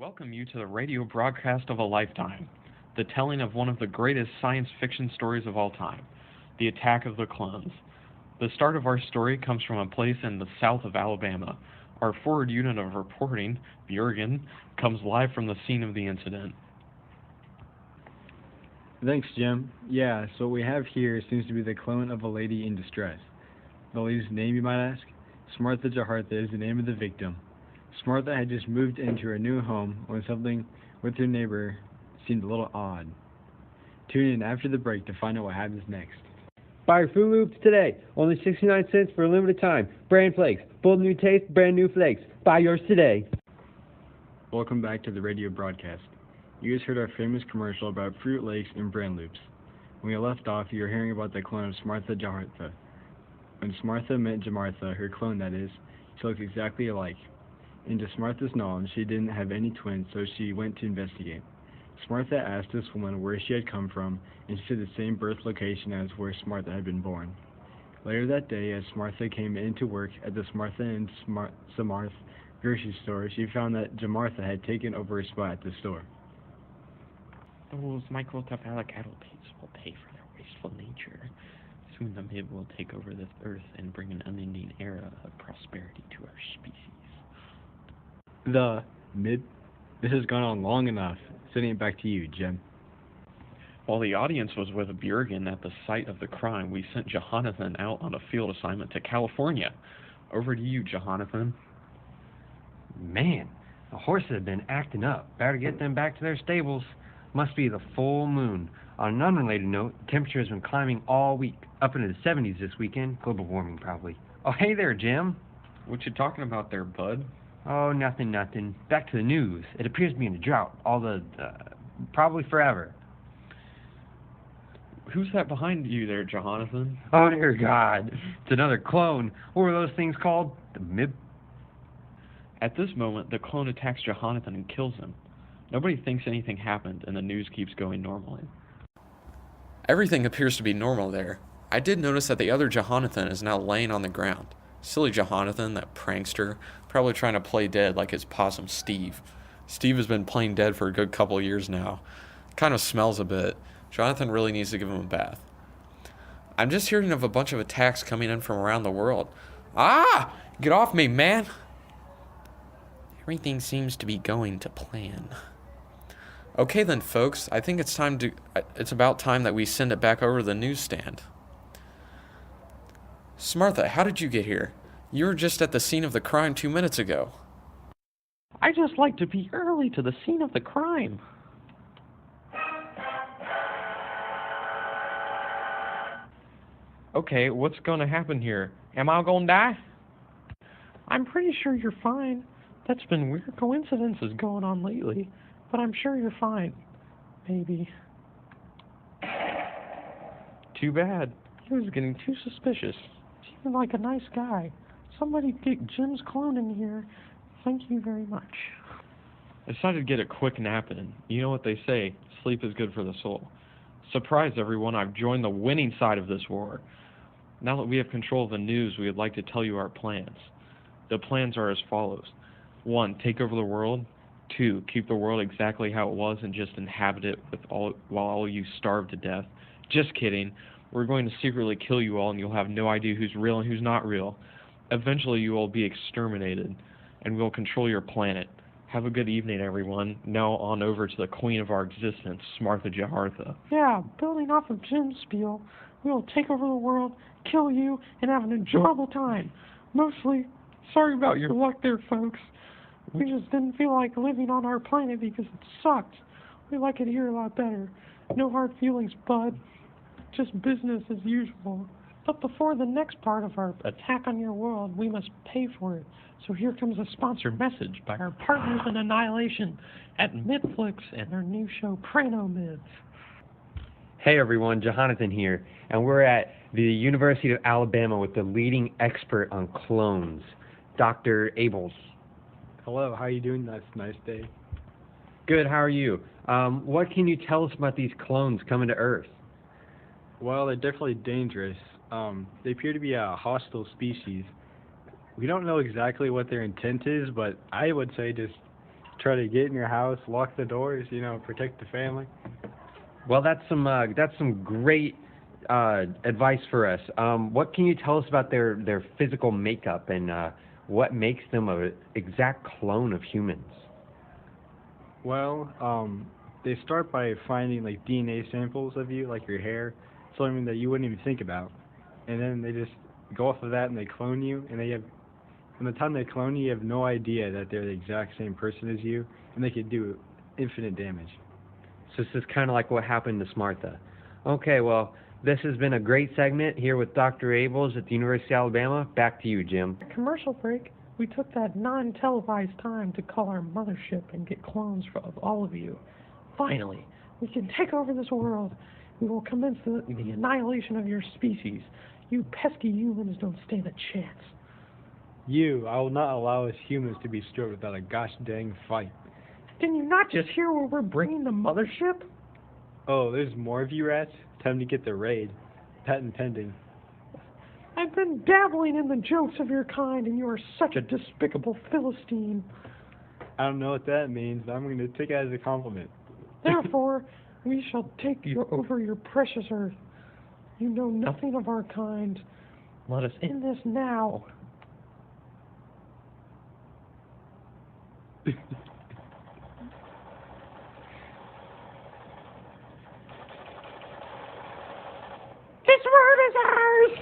welcome you to the radio broadcast of a lifetime, the telling of one of the greatest science fiction stories of all time, the attack of the clones. The start of our story comes from a place in the south of Alabama. Our forward unit of reporting, Bjorgen, comes live from the scene of the incident. Thanks, Jim. Yeah, so what we have here seems to be the clone of a lady in distress. The lady's name, you might ask? Smartha Jahartha is the name of the victim. Smartha had just moved into her new home when something with her neighbor seemed a little odd. Tune in after the break to find out what happens next. Buy your Fruit Loops today. Only 69 cents for a limited time. Brand flakes. Bold new taste, brand new flakes. Buy yours today. Welcome back to the radio broadcast. You guys heard our famous commercial about Fruit Lakes and Brand Loops. When we left off, you were hearing about the clone of Smartha Jahartha. When Smartha met Jamartha, her clone that is, she looked exactly alike. And to Smartha's knowledge, she didn't have any twins, so she went to investigate. Smartha asked this woman where she had come from, and she said the same birth location as where Smartha had been born. Later that day, as Smartha came into work at the Smartha and Samarth grocery store, she found that Jamartha had taken over her spot at the store. Those microcephalic adults will pay for their wasteful nature. Soon the Mib will take over this earth and bring an unending era of prosperity to our species. The Mib? This has gone on long enough. Sending it back to you, Jim. While the audience was with Bjorgen at the site of the crime, we sent Jonathan out on a field assignment to California. Over to you, Jonathan. Man, the horses have been acting up. Better get them back to their stables. Must be the full moon. On an unrelated note, the temperature has been climbing all week, up into the 70s this weekend. Global warming, probably. Oh, hey there, Jim. What you talking about there, bud? Oh, nothing. Back to the news. It appears to be in a drought. Probably forever. Who's that behind you there, Jonathan? Oh, dear God. It's another clone. What were those things called? The Mib? At this moment, the clone attacks Jonathan and kills him. Nobody thinks anything happened, and the news keeps going normally. Everything appears to be normal there. I did notice that the other Jonathan is now laying on the ground. Silly Jonathan, that prankster, probably trying to play dead like his possum Steve. Steve has been playing dead for a good couple of years now. Kind of smells a bit. Jonathan really needs to give him a bath. I'm just hearing of a bunch of attacks coming in from around the world. Ah! Get off me, man! Everything seems to be going to plan. Okay then, folks, I think it's about time that we send it back over to the newsstand. Smartha, how did you get here? You were just at the scene of the crime 2 minutes ago. I just like to be early to the scene of the crime. Okay, what's going to happen here? Am I going to die? I'm pretty sure you're fine. That's been weird coincidences going on lately, but I'm sure you're fine. Maybe. Too bad. He was getting too suspicious. Seemed like a nice guy. Somebody get Jim's clone in here. Thank you very much. I decided to get a quick nap in. You know what they say, sleep is good for the soul. Surprise everyone, I've joined the winning side of this war. Now that we have control of the news, we would like to tell you our plans. The plans are as follows. 1. Take over the world. 2. Keep the world exactly how it was and just inhabit it while all you starve to death. Just kidding. We're going to secretly kill you all and you'll have no idea who's real and who's not real. Eventually you will be exterminated and we'll control your planet. Have a good evening, everyone. Now on over to the queen of our existence, Smartha Jahartha. Yeah, building off of Jim's spiel, we will take over the world, kill you, and have an enjoyable time. Mostly, sorry about your luck there, folks. We just didn't feel like living on our planet because it sucked. We like it here a lot better. No hard feelings, bud. Just business as usual. But before the next part of our attack on your world, we must pay for it. So here comes a sponsored message by our partners in Annihilation at Midflix and their new show, Prano Mids. Hey everyone, Jonathan here, and we're at the University of Alabama with the leading expert on clones, Dr. Abels. Hello, how are you doing this nice day? Good, how are you? What can you tell us about these clones coming to Earth? Well, they're definitely dangerous. They appear to be a hostile species. We don't know exactly what their intent is, but I would say just try to get in your house, lock the doors, protect the family. Well, that's some great advice for us. What can you tell us about their physical makeup and what makes them an exact clone of humans? Well, they start by finding like DNA samples of you, like your hair, something that you wouldn't even think about, and then they just go off of that and they clone you. And from the time they clone you, you have no idea that they're the exact same person as you, and they could do infinite damage. So this is kind of like what happened to Smartha. Okay, well, this has been a great segment here with Dr. Abels at the University of Alabama. Back to you, Jim. Commercial break. We took that non-televised time to call our mothership and get clones of all of you. Finally, we can take over this world. We will commence the annihilation of your species. You pesky humans don't stand a chance. I will not allow us humans to be destroyed without a gosh dang fight. Didn't you not just hear where we're bringing the mothership? Oh, there's more of you rats? Time to get the raid. Patent pending. I've been dabbling in the jokes of your kind, and you are such a despicable Philistine. I don't know what that means, but I'm going to take it as a compliment. Therefore, we shall take over your precious earth. You know nothing of our kind. Let us end this now. This world is ours!